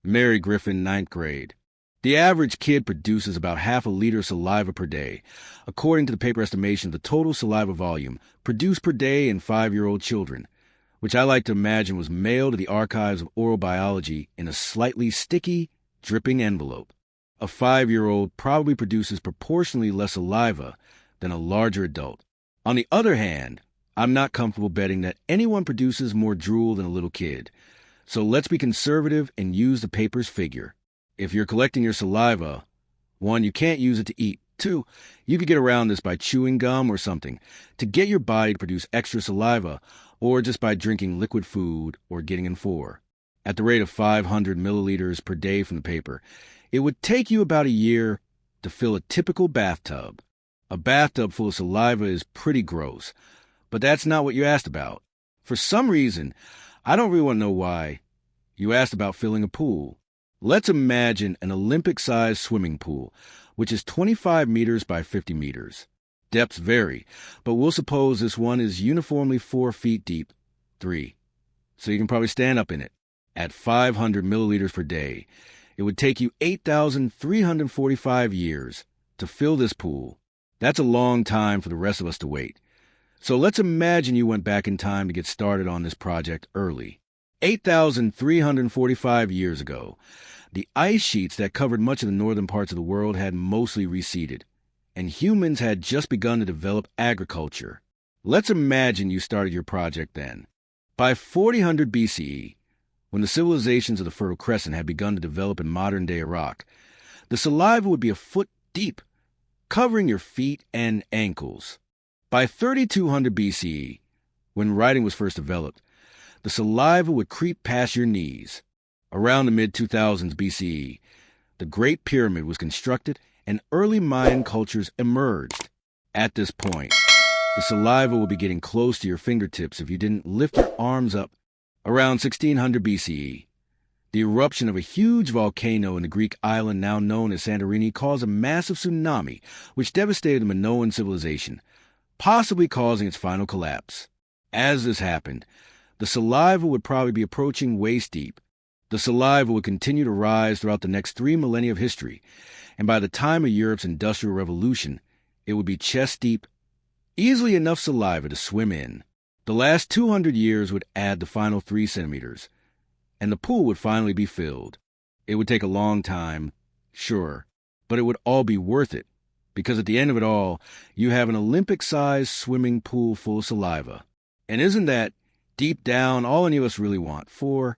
Mary Griffin, ninth grade. The average kid produces about half a liter of saliva per day, according to the paper estimation of the total saliva volume produced per day in 5-year-old children, which I like to imagine was mailed to the archives of oral biology in a slightly sticky, dripping envelope. A 5-year-old probably produces proportionally less saliva than a larger adult. On the other hand, I'm not comfortable betting that anyone produces more drool than a little kid. So let's be conservative and use the paper's figure. If you're collecting your saliva, 1, you can't use it to eat. 2, you could get around this by chewing gum or something to get your body to produce extra saliva, or just by drinking liquid food or getting in 4. At the rate of 500 milliliters per day from the paper, it would take you about a year to fill a typical bathtub. A bathtub full of saliva is pretty gross, but that's not what you asked about. For some reason, I don't really want to know why, you asked about filling a pool. Let's imagine an Olympic-sized swimming pool, which is 25 meters by 50 meters. Depths vary, but we'll suppose this one is uniformly 4 feet deep, 3. So you can probably stand up in it. At 500 milliliters per day, it would take you 8,345 years to fill this pool. That's a long time for the rest of us to wait. So let's imagine you went back in time to get started on this project early. 8,345 years ago, the ice sheets that covered much of the northern parts of the world had mostly receded, and humans had just begun to develop agriculture. Let's imagine you started your project then. By 4000 BCE, when the civilizations of the Fertile Crescent had begun to develop in modern-day Iraq, the saliva would be a foot deep, covering your feet and ankles. By 3200 BCE, when writing was first developed, the saliva would creep past your knees. Around the mid-2000s BCE, the Great Pyramid was constructed and early Mayan cultures emerged. At this point, the saliva would be getting close to your fingertips if you didn't lift your arms up. Around 1600 BCE, the eruption of a huge volcano in the Greek island now known as Santorini caused a massive tsunami which devastated the Minoan civilization, possibly causing its final collapse. As this happened, the saliva would probably be approaching waist deep. The saliva would continue to rise throughout the next 3 millennia of history, and by the time of Europe's Industrial Revolution, it would be chest deep, easily enough saliva to swim in. The last 200 years would add the final 3 centimeters, and the pool would finally be filled. It would take a long time, sure, but it would all be worth it, because at the end of it all, you have an Olympic-sized swimming pool full of saliva. And isn't that, deep down, all any of us really want? For